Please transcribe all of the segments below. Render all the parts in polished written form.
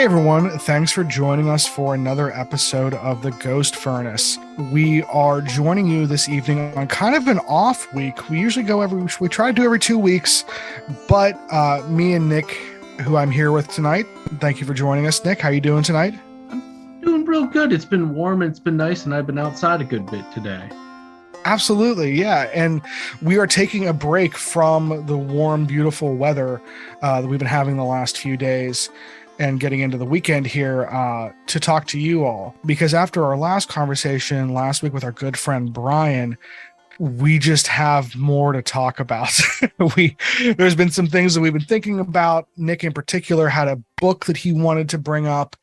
Hey everyone, thanks for joining us for another episode of The Ghost Furnace. We are joining you this evening on kind of an off week. We try to do every 2 weeks, but me and Nick, who I'm here with tonight, thank you for joining us. Nick, how you doing tonight? I'm doing real good. It's been warm, it's been nice, and I've been outside a good bit today. Absolutely, yeah. And we are taking a break from the warm, beautiful weather that we've been having the last few days and getting into the weekend here to talk to you all. Because after our last conversation last week with our good friend Brian, we just have more to talk about. There's been some things that we've been thinking about. Nick in particular had a book that he wanted to bring up,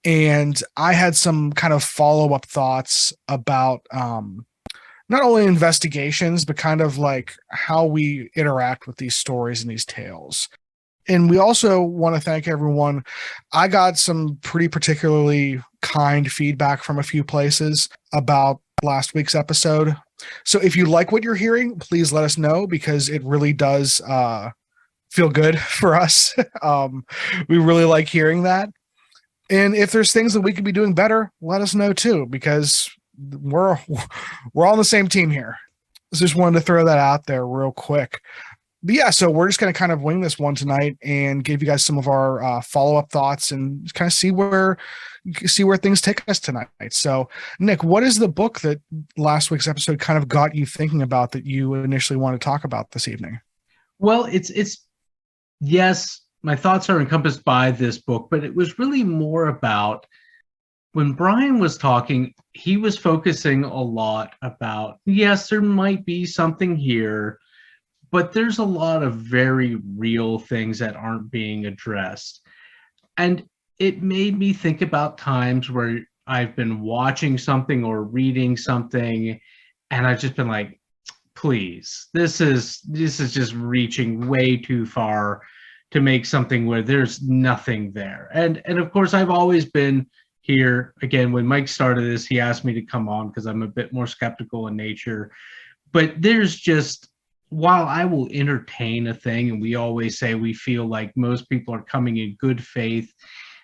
and I had some kind of follow-up thoughts about not only investigations, but kind of like how we interact with these stories and these tales. And we also want to thank everyone. I got some pretty particularly kind feedback from a few places about last week's episode. So if you like what you're hearing, please let us know, because it really does feel good for us. We really like hearing that. And if there's things that we could be doing better, let us know too, because we're on the same team here. So just wanted to throw that out there real quick. But yeah, so we're just going to kind of wing this one tonight and give you guys some of our follow-up thoughts and just kind of see where things take us tonight. So Nick, what is the book that last week's episode kind of got you thinking about that you initially want to talk about this evening? Well, it's yes, my thoughts are encompassed by this book, but it was really more about when Brian was talking, he was focusing a lot about, yes, there might be something here, but there's a lot of very real things that aren't being addressed. And it made me think about times where I've been watching something or reading something, and I've just been like, please, this is just reaching way too far to make something where there's nothing there. And of course, I've always been here. Again, when Mike started this, he asked me to come on because I'm a bit more skeptical in nature. But there's just, while I will entertain a thing, and we always say we feel like most people are coming in good faith,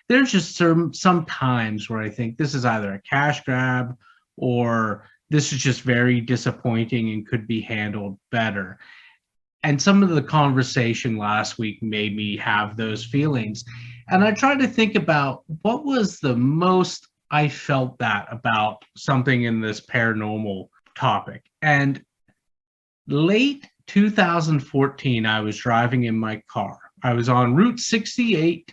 there's just some times where I think this is either a cash grab or this is just very disappointing and could be handled better. And some of the conversation last week made me have those feelings. And I tried to think about what was the most I felt that about something in this paranormal topic. And late 2014, I was driving in my car. I was on Route 68.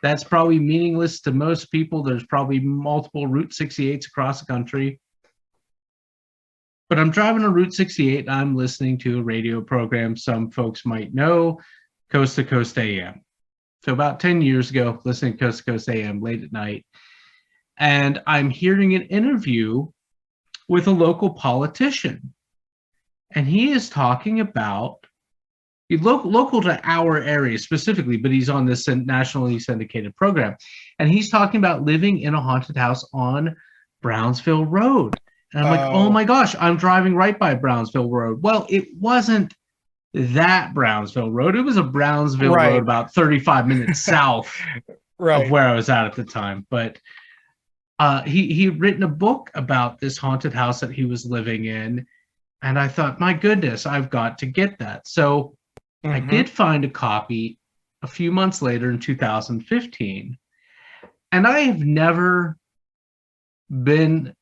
That's probably meaningless to most people. There's probably multiple Route 68s across the country. But I'm driving on Route 68. I'm listening to a radio program some folks might know, Coast to Coast AM. So about 10 years ago, listening to Coast to Coast AM late at night. And I'm hearing an interview with a local politician. And he is talking about, local to our area specifically, but he's on this nationally syndicated program. And he's talking about living in a haunted house on Brownsville Road. And I'm like, oh my gosh, I'm driving right by Brownsville Road. Well, it wasn't that Brownsville Road. It was a Brownsville Road about 35 minutes south of where I was at the time. But he had written a book about this haunted house that he was living in. And I thought, my goodness, I've got to get that. So I did find a copy a few months later in 2015. And I have never been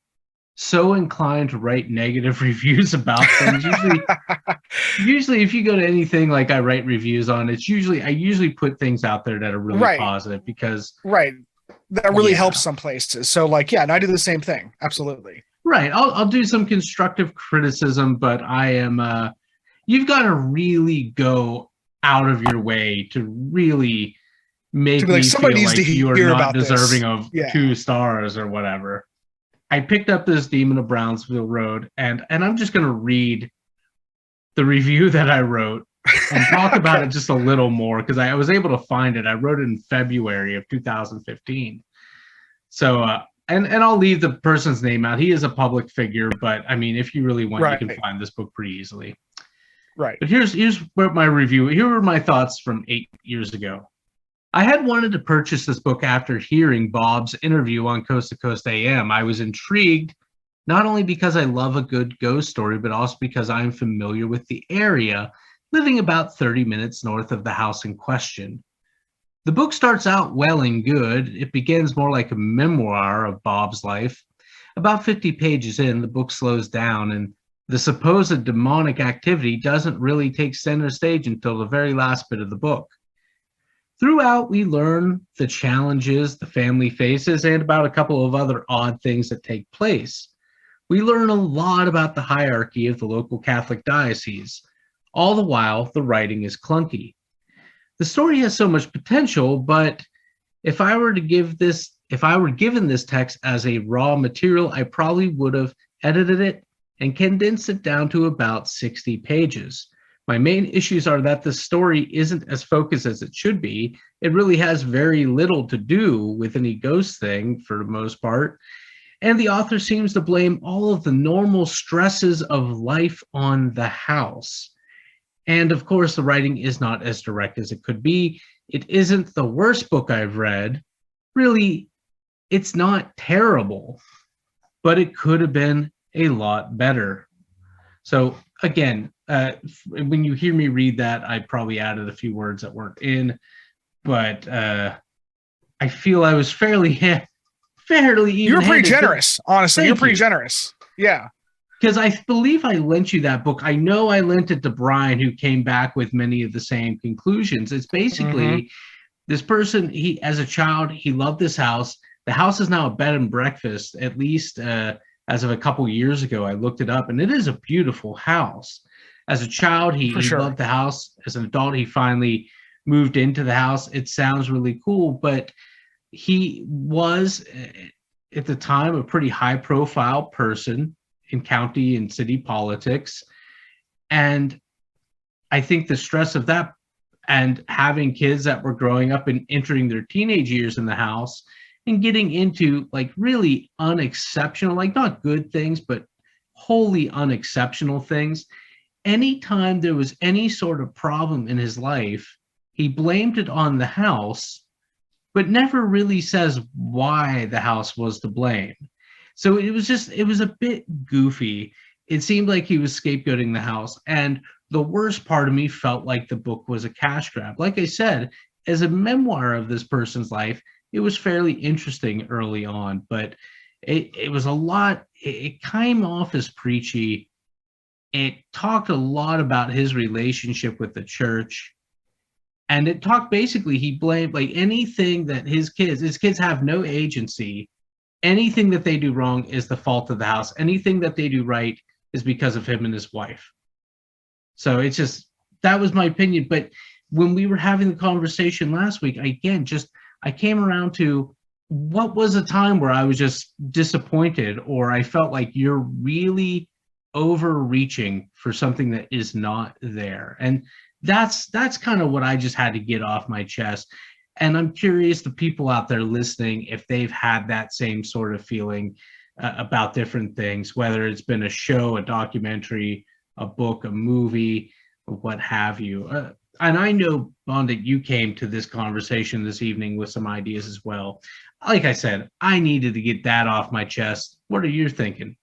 so inclined to write negative reviews about things. Usually if you go to anything like I write reviews on, I usually put things out there that are really positive because that really helps some places. So like, yeah, and I do the same thing. Absolutely. Right. I'll do some constructive criticism, but I am you've got to really go out of your way to really make me feel like you are not deserving of 2 stars or whatever. I picked up this Demon of Brownsville Road, and I'm just going to read the review that I wrote and talk about it just a little more because I was able to find it. I wrote it in February of 2015. So, and I'll leave the person's name out. He is a public figure, but I mean, if you really want, you can find this book pretty easily. Right. But here's where my review. Here were my thoughts from 8 years ago. I had wanted to purchase this book after hearing Bob's interview on Coast to Coast AM. I was intrigued not only because I love a good ghost story, but also because I am familiar with the area, living about 30 minutes north of the house in question. The book starts out well and good. It begins more like a memoir of Bob's life. About 50 pages in, the book slows down, and the supposed demonic activity doesn't really take center stage until the very last bit of the book. Throughout, we learn the challenges the family faces and about a couple of other odd things that take place. We learn a lot about the hierarchy of the local Catholic diocese. All the while, the writing is clunky. The story has so much potential, but if I were given this text as a raw material, I probably would have edited it and condensed it down to about 60 pages. My main issues are that the story isn't as focused as it should be. It really has very little to do with any ghost thing for the most part. And the author seems to blame all of the normal stresses of life on the house. And of course, the writing is not as direct as it could be. It isn't the worst book I've read. Really, it's not terrible, but it could have been a lot better. So again, when you hear me read that, I probably added a few words that weren't in, but I feel I was fairly even. You were pretty generous, honestly. You're pretty generous. Yeah. Because I believe I lent you that book. I know I lent it to Brian, who came back with many of the same conclusions. It's basically this person, he, as a child, he loved this house. The house is now a bed and breakfast, at least as of a couple years ago. I looked it up, and it is a beautiful house. As a child, he loved the house. As an adult, he finally moved into the house. It sounds really cool, but he was, at the time, a pretty high-profile person in county and city politics. And I think the stress of that and having kids that were growing up and entering their teenage years in the house and getting into like really unexceptional, like not good things, but wholly unexceptional things. Anytime there was any sort of problem in his life, he blamed it on the house, but never really says why the house was to blame. So it was a bit goofy. It seemed like he was scapegoating the house. And the worst part of me felt like the book was a cash grab. Like I said, as a memoir of this person's life, it was fairly interesting early on, but it was a lot. It came off as preachy. It talked a lot about his relationship with the church. And it talked basically, he blamed like anything that his kids have no agency. Anything that they do wrong is the fault of the house. Anything that they do right is because of him and his wife. So it's just, that was my opinion. But when we were having the conversation last week, I came around to what was a time where I was just disappointed, or I felt like you're really overreaching for something that is not there. And that's kind of what I just had to get off my chest. And I'm curious, the people out there listening, if they've had that same sort of feeling about different things, whether it's been a show, a documentary, a book, a movie, what have you. And I know, Bond, that you came to this conversation this evening with some ideas as well. Like I said, I needed to get that off my chest. What are you thinking?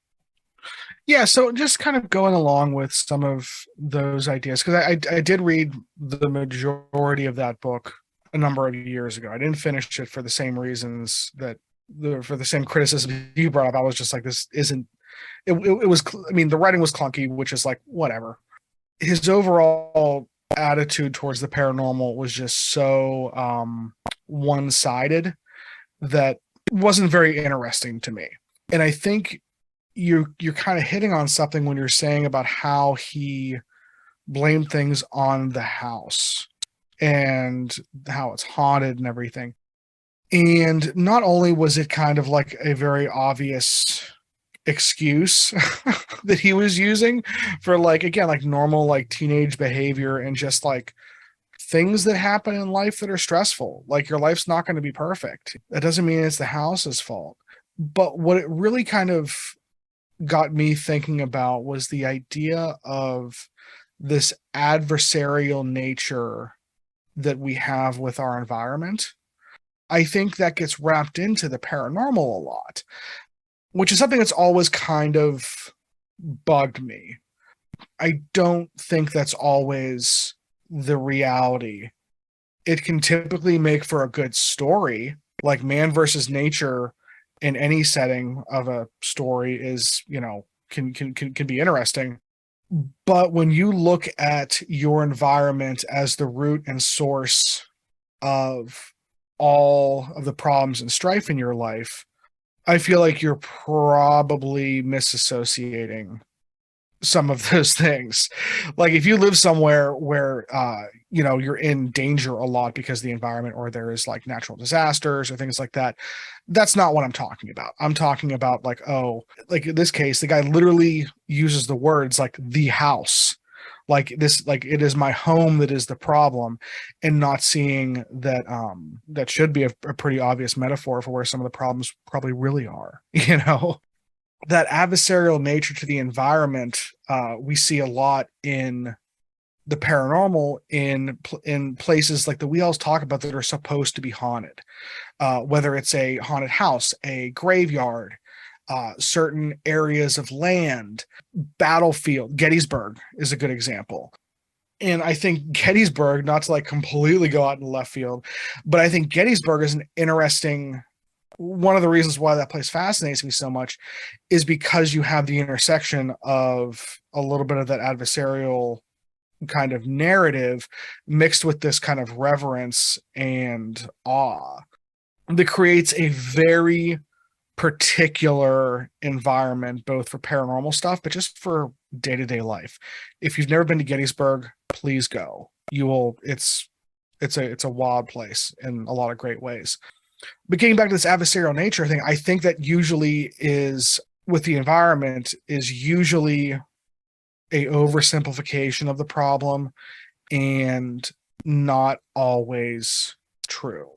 Yeah, so just kind of going along with some of those ideas, because I did read the majority of that book a number of years ago. I didn't finish it for the same reasons for the same criticism you brought up. I was just like, this isn't, it was, I mean, the writing was clunky, which is like, whatever. His overall attitude towards the paranormal was just so one-sided that wasn't very interesting to me. And I think you're kind of hitting on something when you're saying about how he blamed things on the house and how it's haunted and everything. And not only was it kind of like a very obvious excuse that he was using for like, again, like normal like teenage behavior and just like things that happen in life that are stressful. Like your life's not going to be perfect. That doesn't mean it's the house's fault. But what it really kind of got me thinking about was the idea of this adversarial nature that we have with our environment, I think that gets wrapped into the paranormal a lot, which is something that's always kind of bugged me. I don't think that's always the reality. It can typically make for a good story, like man versus nature in any setting of a story is, can be interesting. But when you look at your environment as the root and source of all of the problems and strife in your life, I feel like you're probably misassociating some of those things. Like if you live somewhere where you're in danger a lot because of the environment, or there is like natural disasters or things like that, that's not what I'm talking about. I'm talking about like, like in this case, the guy literally uses the words like the house, like this, like it is my home that is the problem, and not seeing that that should be a pretty obvious metaphor for where some of the problems probably really are. That adversarial nature to the environment, we see a lot in the paranormal in places like that we always talk about that are supposed to be haunted, whether it's a haunted house, a graveyard, certain areas of land, battlefield. Gettysburg is a good example. And I think Gettysburg, not to like completely go out in left field, but I think Gettysburg is an interesting, one of the reasons why that place fascinates me so much is because you have the intersection of a little bit of that adversarial kind of narrative mixed with this kind of reverence and awe that creates a very particular environment, both for paranormal stuff, but just for day-to-day life. If you've never been to Gettysburg, please go. You will, it's a wild place in a lot of great ways. But getting back to this adversarial nature thing, I think that usually is with the environment is usually a oversimplification of the problem and not always true.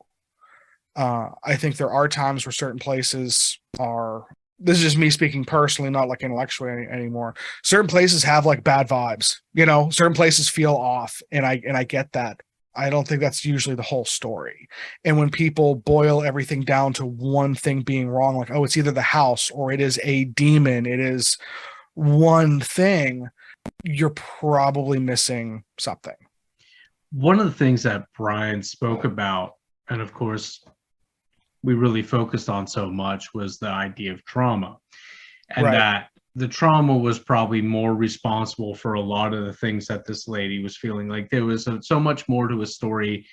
I think there are times where certain places are, this is just me speaking personally, not like intellectually anymore. Certain places have like bad vibes, certain places feel off. And I get that. I don't think that's usually the whole story. And when people boil everything down to one thing being wrong, like, it's either the house or it is a demon, it is one thing, you're probably missing something. One of the things that Brian spoke about, and of course, we really focused on so much, was the idea of trauma. And that the trauma was probably more responsible for a lot of the things that this lady was feeling. Like there was so much more to a story,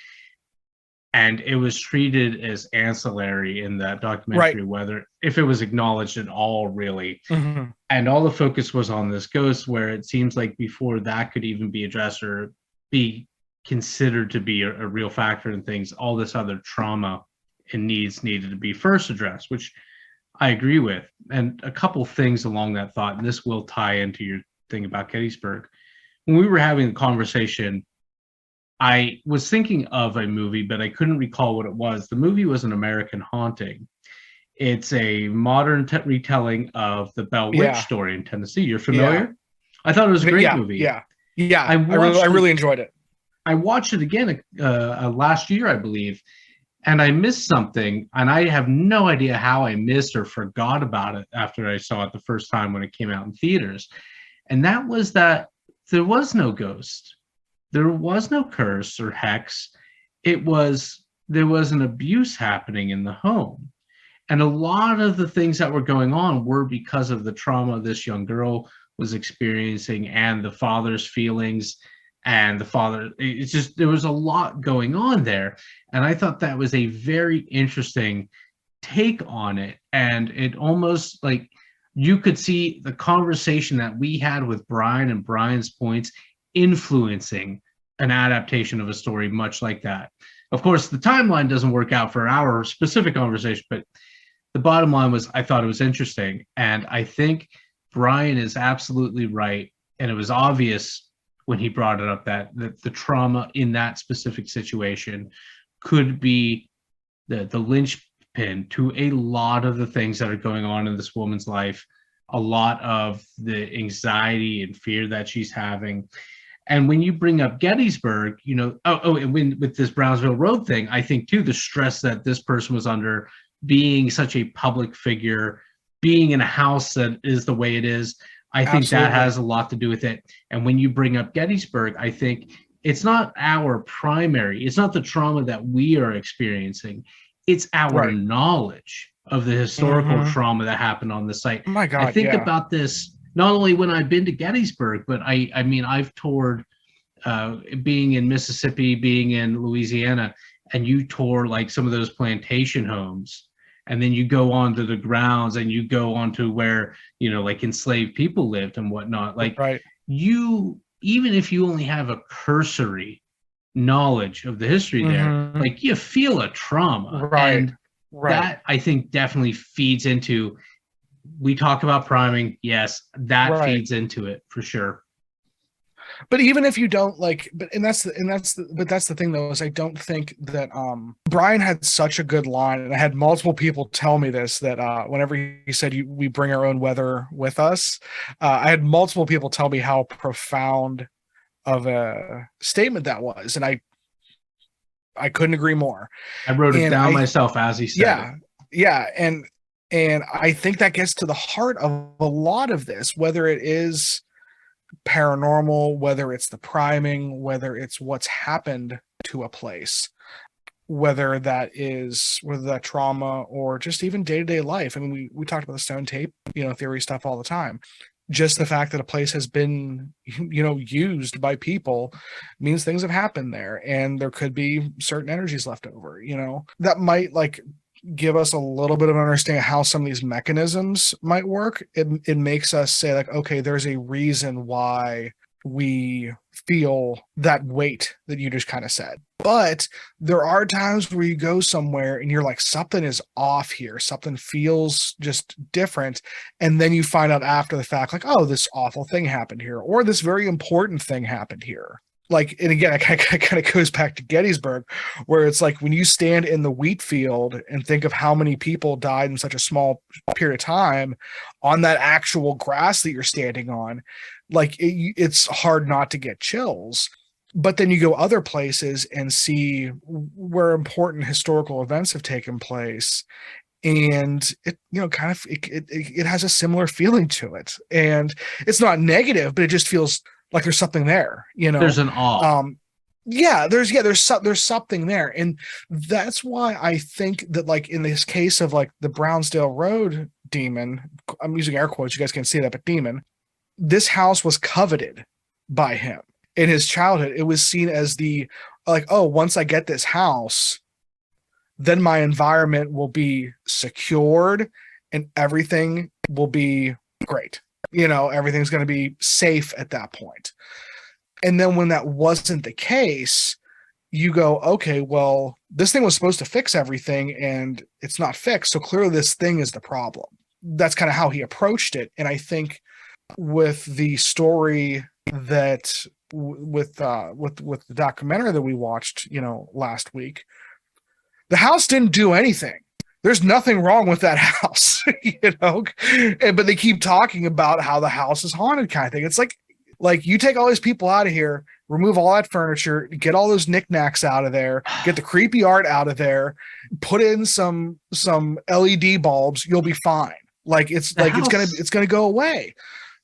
and it was treated as ancillary in that documentary, whether if it was acknowledged at all, really. Mm-hmm. And all the focus was on this ghost, where it seems like before that could even be addressed or be considered to be a real factor in things, all this other trauma and needs needed to be first addressed, which I agree with. And a couple things along that thought, and this will tie into your thing about Gettysburg. When we were having the conversation, I was thinking of a movie, but I couldn't recall what it was. The movie was An American Haunting. It's a modern retelling of the Bell Witch story in Tennessee. You're familiar? Yeah. I thought it was a great movie. Yeah. I really enjoyed it. I watched it again last year, I believe, and I missed something, and I have no idea how I missed or forgot about it after I saw it the first time when it came out in theaters. And that was that there was no ghost. There was no curse or hex. There was an abuse happening in the home. And a lot of the things that were going on were because of the trauma this young girl was experiencing and the father's feelings. And the father, it's just, there was a lot going on there. And I thought that was a very interesting take on it. And it almost like you could see the conversation that we had with Brian and Brian's points influencing an adaptation of a story much like that. Of course, the timeline doesn't work out for our specific conversation, but the bottom line was I thought it was interesting. And I think Brian is absolutely right. And it was obvious when he brought it up that the trauma in that specific situation could be the linchpin to a lot of the things that are going on in this woman's life, a lot of the anxiety and fear that she's having. And when you bring up Gettysburg, and with this Brownsville Road thing, I think too the stress that this person was under, being such a public figure, being in a house that is the way it is, I think Absolutely. that has a lot to do with it. And when you bring up Gettysburg, I think it's not it's not the trauma that we are experiencing, it's our knowledge of the historical trauma that happened on the site. Oh my God, I think about this not only when I've been to Gettysburg, but I mean, I've toured being in Mississippi, being in Louisiana, and you tour like some of those plantation homes, and then you go onto the grounds and you go onto where, like enslaved people lived and whatnot. Like you, even if you only have a cursory knowledge of the history there, like you feel a trauma. And that I think definitely feeds into, we talk about priming. Yes, that feeds into it for sure. But even if you don't that's the thing though, is I don't think that Brian had such a good line, and I had multiple people tell me this, that whenever he said we bring our own weather with us, I had multiple people tell me how profound of a statement that was, and I couldn't agree more. I wrote it down myself as he said it. Yeah, and I think that gets to the heart of a lot of this, whether it is paranormal, whether it's the priming, whether it's what's happened to a place, whether that trauma or just even day-to-day life. I mean, we talked about the stone tape, theory stuff all the time. Just the fact that a place has been, used by people means things have happened there, and there could be certain energies left over, that might give us a little bit of an understanding of how some of these mechanisms might work. It makes us say okay, there's a reason why we feel that weight that you just kind of said. But there are times where you go somewhere and you're like, something is off here, something feels just different, and then you find out after the fact, oh, this awful thing happened here, or this very important thing happened here. And again, it kind of goes back to Gettysburg, where it's when you stand in the wheat field and think of how many people died in such a small period of time on that actual grass that you're standing on, it's hard not to get chills. But then you go other places and see where important historical events have taken place, and it has a similar feeling to it. And it's not negative, but it just feels like there's something there, There's an awe. There's something there. And that's why I think that in this case of the Brownsdale Road demon, I'm using air quotes, you guys can't see that, but demon, this house was coveted by him in his childhood. It was seen as once I get this house, then my environment will be secured and everything will be great. Everything's going to be safe at that point. And then when that wasn't the case, you go, okay, well, this thing was supposed to fix everything and it's not fixed. So clearly this thing is the problem. That's kind of how he approached it. And I think with the story that with the documentary that we watched, last week, the house didn't do anything. There's nothing wrong with that house, but they keep talking about how the house is haunted kind of thing. It's like you take all these people out of here, remove all that furniture, get all those knickknacks out of there, get the creepy art out of there, put in some LED bulbs, you'll be fine. It's gonna go away.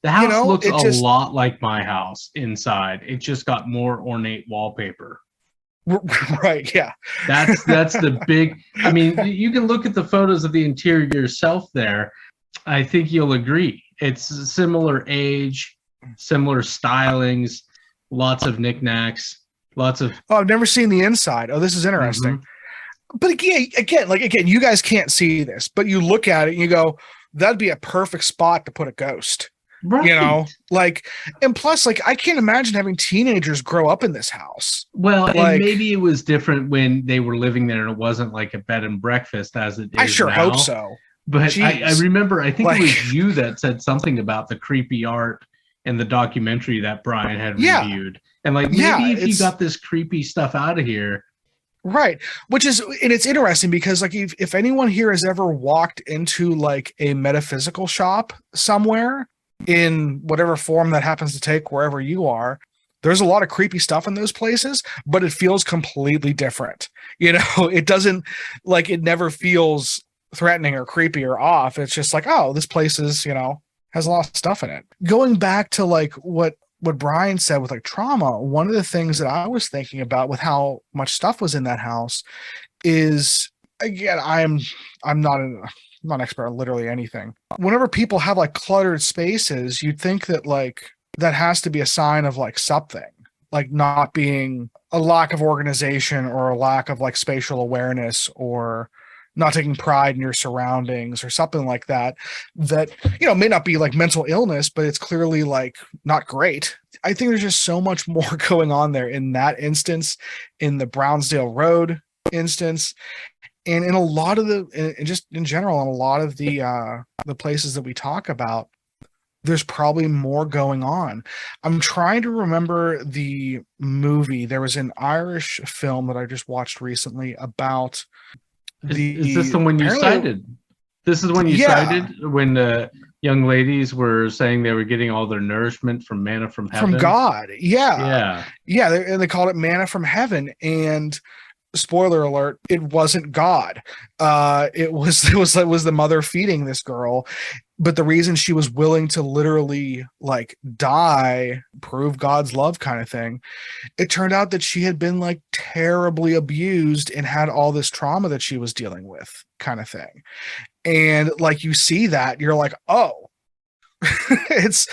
The house looks a lot like my house inside. It just got more ornate wallpaper. Right, yeah. That's the big, I mean, you can look at the photos of the interior yourself there. I think you'll agree. It's a similar age, similar stylings, lots of knickknacks, lots of... Oh, I've never seen the inside. Oh, this is interesting. But again, you guys can't see this, but you look at it and you go, that'd be a perfect spot to put a ghost. Right. And plus, I can't imagine having teenagers grow up in this house. Well, and maybe it was different when they were living there and it wasn't like a bed and breakfast as it is I sure now. hope so. But I remember, I think it was you that said something about the creepy art in the documentary that Brian had reviewed. And maybe if you got this creepy stuff out of here. Right. And it's interesting because if anyone here has ever walked into a metaphysical shop somewhere, in whatever form that happens to take wherever you are, there's a lot of creepy stuff in those places, but it feels completely different. It doesn't, like, it never feels threatening or creepy or off. It's just like, oh, this place is, has a lot of stuff in it. Going back to like what Brian said with like trauma, one of the things that I was thinking about with how much stuff was in that house is, again, I'm not an expert on literally anything. Whenever people have like cluttered spaces, you'd think that like that has to be a sign of like something, like not being a lack of organization or a lack of like spatial awareness or not taking pride in your surroundings or something like that, may not be like mental illness, but it's clearly like not great. I think there's just so much more going on there in that instance, in the Brownsdale Road instance, and in a lot of and just in general, in a lot of the places that we talk about, there's probably more going on. I'm trying to remember the movie. There was an Irish film that I just watched recently about Is this the one you cited? This is when you cited when the young ladies were saying they were getting all their nourishment from manna from heaven. From God. Yeah. And they called it manna from heaven. And spoiler alert, it wasn't God. It was the mother feeding this girl. But the reason she was willing to literally like die, prove God's love kind of thing, it turned out that she had been like terribly abused and had all this trauma that she was dealing with kind of thing. And like, you see that, you're like, oh, it's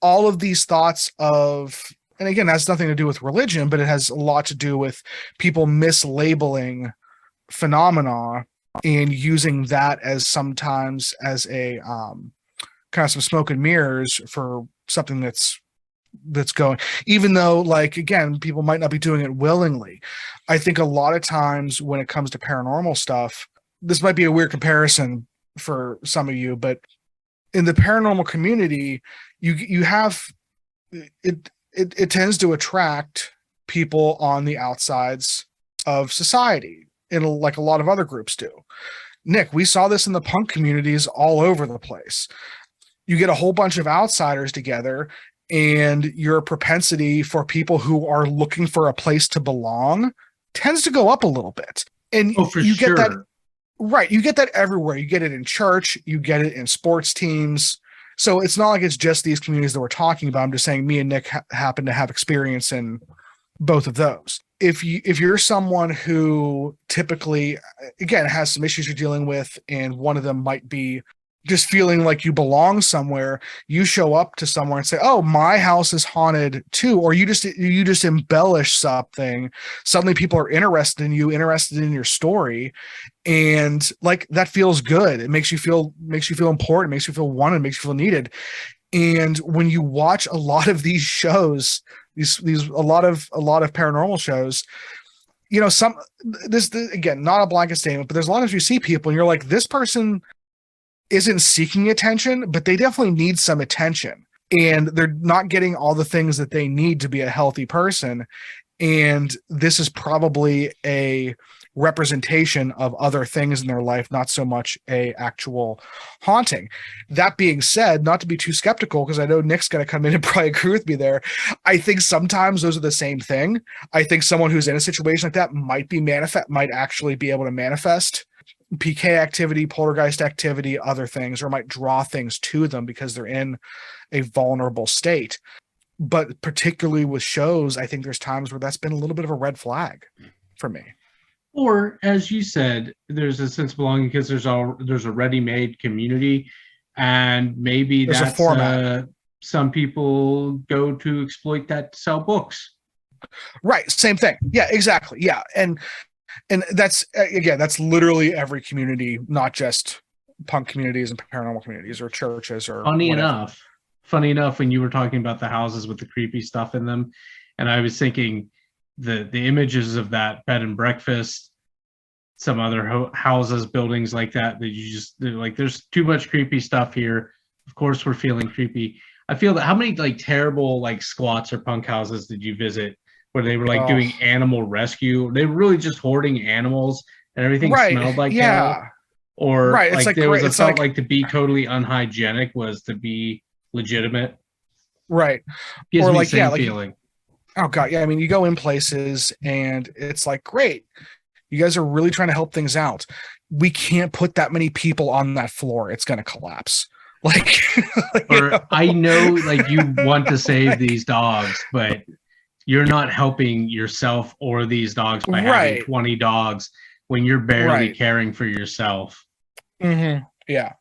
all of these thoughts of, and again, that's nothing to do with religion, but it has a lot to do with people mislabeling phenomena and using that as sometimes as a kind of some smoke and mirrors for something that's going, even though, like, again, people might not be doing it willingly. I think a lot of times when it comes to paranormal stuff, this might be a weird comparison for some of you, but in the paranormal community, you have it tends to attract people on the outsides of society, like a lot of other groups do. Nick, we saw this in the punk communities all over the place. You get a whole bunch of outsiders together, and your propensity for people who are looking for a place to belong tends to go up a little bit. And you get that, right? You get that everywhere. You get it in church, you get it in sports teams. So it's not like it's just these communities that we're talking about. I'm just saying me and Nick happen to have experience in both of those. If you're someone who typically, again, has some issues you're dealing with, and one of them might be just feeling like you belong somewhere, you show up to somewhere and say, oh, my house is haunted too, or you just embellish something. Suddenly people are interested in you, interested in your story, and like that feels good. It makes you feel important, makes you feel wanted, makes you feel needed. And when you watch a lot of these shows, a lot of paranormal shows, this again, not a blanket statement, but there's a lot of you see people and you're like, this person isn't seeking attention, but they definitely need some attention, and they're not getting all the things that they need to be a healthy person. And this is probably a representation of other things in their life, not so much a actual haunting. That being said, not to be too skeptical, because I know Nick's going to come in and probably agree with me there, I think sometimes those are the same thing. I think someone who's in a situation like that might actually be able to manifest PK activity, poltergeist activity, other things, or might draw things to them because they're in a vulnerable state. But particularly with shows, I think there's times where that's been a little bit of a red flag for me. Or, as you said, there's a sense of belonging because there's a ready-made community, and maybe there's that's a format. Some people go to exploit that to sell books. Right. Same thing. Yeah, exactly. Yeah. And that's, again, that's literally every community, not just punk communities and paranormal communities or churches or Funny enough, when you were talking about the houses with the creepy stuff in them, and I was thinking the images of that bed and breakfast, some other houses, buildings like that you just, like, there's too much creepy stuff here. Of course, we're feeling creepy. I feel that, how many like terrible like squats or punk houses did you visit where they were like doing animal rescue? They were really just hoarding animals and everything smelled like hell. Or like there was felt like to be totally unhygienic was to be legitimate. Right. Gives me the same feeling. Oh God, yeah. I mean, you go in places and it's like, great, you guys are really trying to help things out. We can't put that many people on that floor; it's going to collapse. Like, Or I know like you want to save like, these dogs, but you're not helping yourself or these dogs by having right, 20 dogs when you're barely right, caring for yourself. yeah.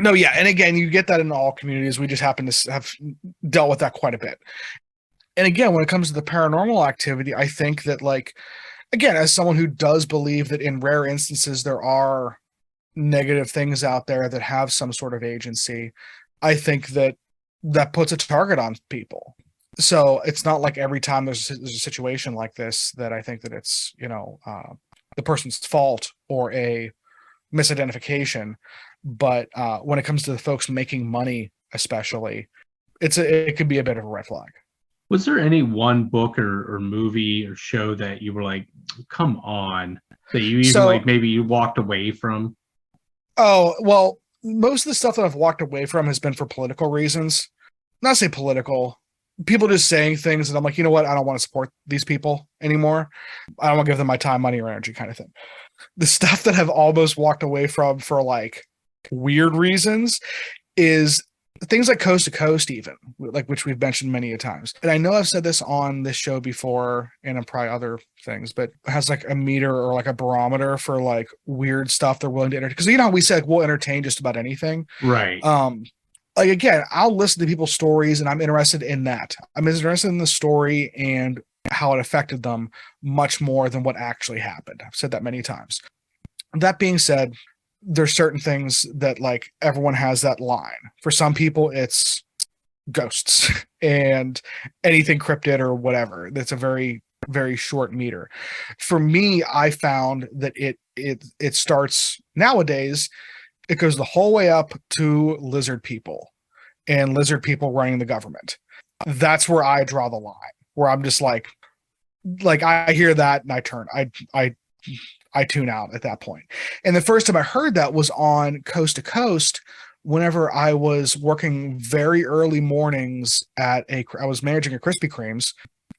No, yeah, and again, you get that in all communities. We just happen to have dealt with that quite a bit. And again, when it comes to the paranormal activity, I think that, like, again, as someone who does believe that in rare instances there are negative things out there that have some sort of agency, I think that that puts a target on people. So it's not like every time there's a situation like this that I think that it's, the person's fault or a misidentification. But when it comes to the folks making money, especially, it could be a bit of a red flag. Was there any one book or movie or show that you were like, come on, that you even So, like maybe you walked away from? oh well, most of the stuff that I've walked away from has been for political reasons. Not say political, people just saying things that I'm like, you know what, I don't want to support these people anymore. I don't want to give them my time, money, or energy, kind of thing. The stuff that I've almost walked away from for like weird reasons is things like Coast to Coast, even like, which we've mentioned many a times. And I know I've said this on this show before and in probably other things, but has like a meter or like a barometer for like weird stuff they're willing to entertain. Because, we said we'll entertain just about anything. Right. Like, again, I'll listen to people's stories and I'm interested in that. I'm interested in the story and how it affected them much more than what actually happened. I've said that many times. That being said, there's certain things that, like, everyone has that line. For some people, it's ghosts and anything cryptid or whatever. That's a very, very short meter. For me, I found that it starts nowadays. It goes the whole way up to lizard people and lizard people running the government. That's where I draw the line. Where I'm just like I hear that and I turn. I tune out at that point. And the first time I heard that was on Coast to Coast whenever I was working very early mornings I was managing a Krispy Kreme's.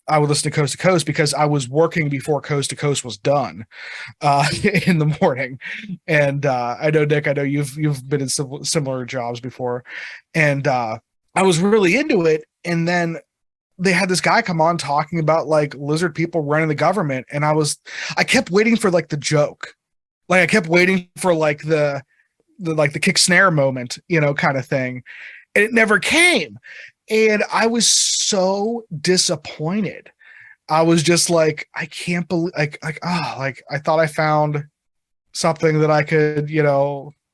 I would listen to Coast because I was working before Coast to Coast was done in the morning. And I know, Nick, I know you've been in similar jobs before. And I was really into it. And then they had this guy come on talking about like lizard people running the government. And I kept waiting for like the joke. Like I kept waiting for like the kick snare moment, kind of thing. And it never came. And I was so disappointed. I was just like, I can't believe, I thought I found something that I could, I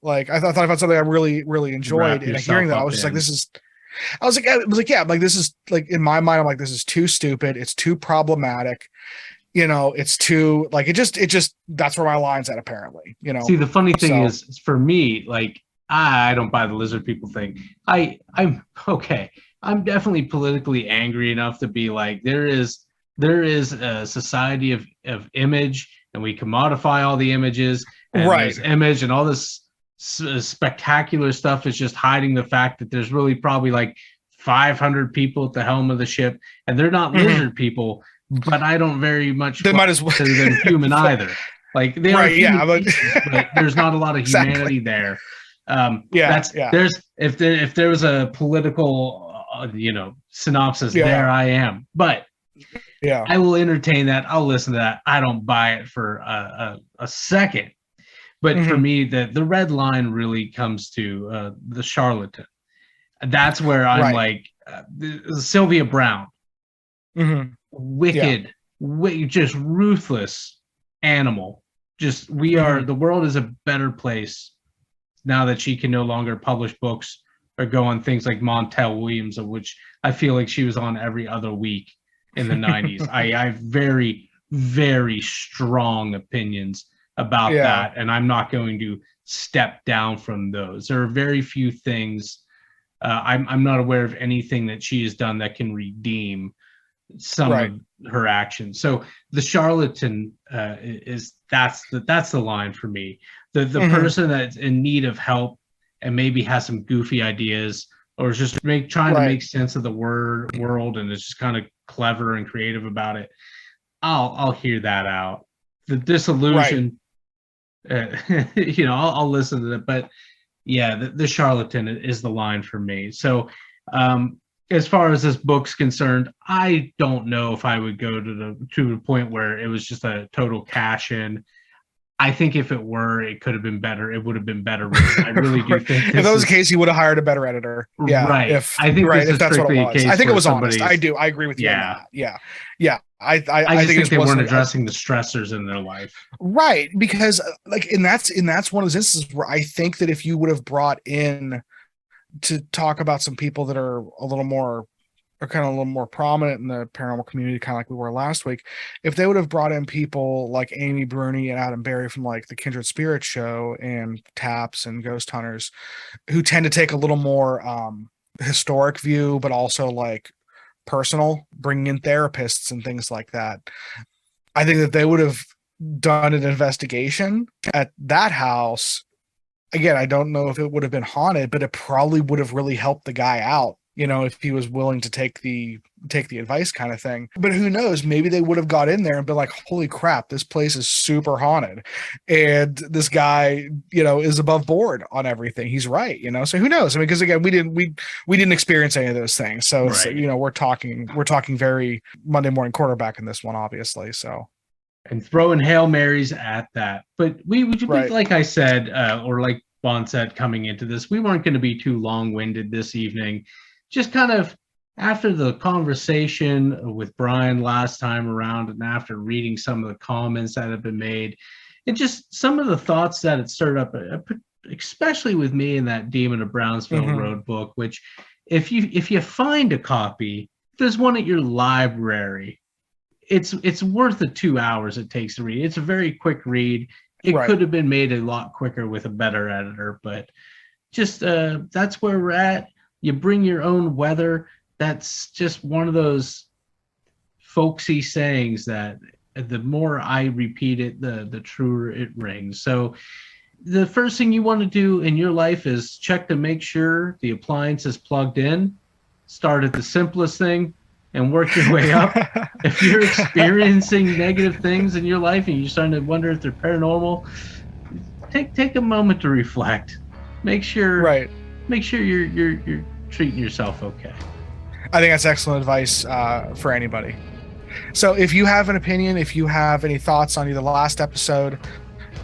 thought I found something I really, really enjoyed. And hearing that, I was just like, yeah, like, this is like, in my mind, I'm like, this is too stupid. It's too problematic. It's too like, it just, that's where my line's at, apparently, See, the funny thing is for me, like, I don't buy the lizard people thing. I'm okay. I'm definitely politically angry enough to be like, there is a society of image, and we commodify all the images, and right. There's image, and all this spectacular stuff is just hiding the fact that there's really probably like 500 people at the helm of the ship, and they're not lizard people, but I don't very much they might as well consider them human either. Like they are human, but there's not a lot of humanity there. There's if there was a political synopsis, there I am. But I will entertain that. I'll listen to that. I don't buy it for a second. But for me, the red line really comes to the charlatan. That's where I'm like Sylvia Brown, wicked, just ruthless animal. Just the world is a better place now that she can no longer publish books or go on things like Montel Williams, of which I feel like she was on every other week in the 90s. I have very, very strong opinions about that, and I'm not going to step down from those. There are very few things. I'm not aware of anything that she has done that can redeem some of her actions. So the charlatan that's the line for me. The person that's in need of help and maybe has some goofy ideas or is just trying to make sense of the world, and it's just kind of clever and creative about it, I'll hear that out. The disillusion, I'll listen to it. But yeah, the charlatan is the line for me. So as far as this book's concerned, I don't know if I would go to the point where it was just a total cash in. I think if it were, it could have been better. It would have been better written. I really do think if that was the case, he would have hired a better editor. Yeah, right. I think if that's what it was. I think it was honest. I do. I agree with you. Yeah, on that. Yeah. I just think they weren't addressing the stressors in their life. Right, because and that's one of those instances where I think that if you would have brought in to talk about some people that are a little more prominent in the paranormal community, kind of like we were last week, if they would have brought in people like Amy Bruni and Adam Berry from like the Kindred Spirits show and Taps and Ghost Hunters, who tend to take a little more historic view, but also like personal, bringing in therapists and things like that, I think that they would have done an investigation at that house. Again, I don't know if it would have been haunted, but it probably would have really helped the guy out, if he was willing to take the advice kind of thing. But who knows, maybe they would have got in there and been like, holy crap, this place is super haunted, and this guy is above board on everything. He's right. So who knows? I mean, because again, we didn't experience any of those things, so right. We're talking very Monday morning quarterback in this one, obviously. So, and throwing Hail Marys at that. But we right. Like I said, or like Vaughn said coming into this, we weren't going to be too long-winded this evening. Just kind of after the conversation with Brian last time around, and after reading some of the comments that have been made, and just some of the thoughts that it stirred up, especially with me in that Demon of Brownsville Road book, which if you find a copy, there's one at your library. It's worth the 2 hours it takes to read. It's a very quick read. It right. could have been made a lot quicker with a better editor, but just that's where we're at. You bring your own weather. That's just one of those folksy sayings that the more I repeat it, the truer it rings. So the first thing you want to do in your life is check to make sure the appliance is plugged in. Start at the simplest thing and work your way up. If you're experiencing negative things in your life and you're starting to wonder if they're paranormal, take a moment to reflect. Make sure you're treating yourself okay. I think that's excellent advice for anybody. So if you have an opinion, if you have any thoughts on either the last episode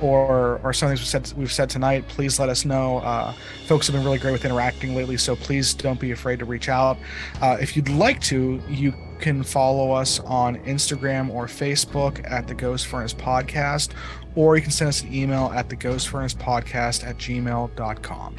or some things we've said tonight, please let us know. Folks have been really great with interacting lately, so please don't be afraid to reach out. If you'd like to, you can follow us on Instagram or Facebook at the Ghost Furnace Podcast, or you can send us an email at theghostfurnacepodcast@gmail.com.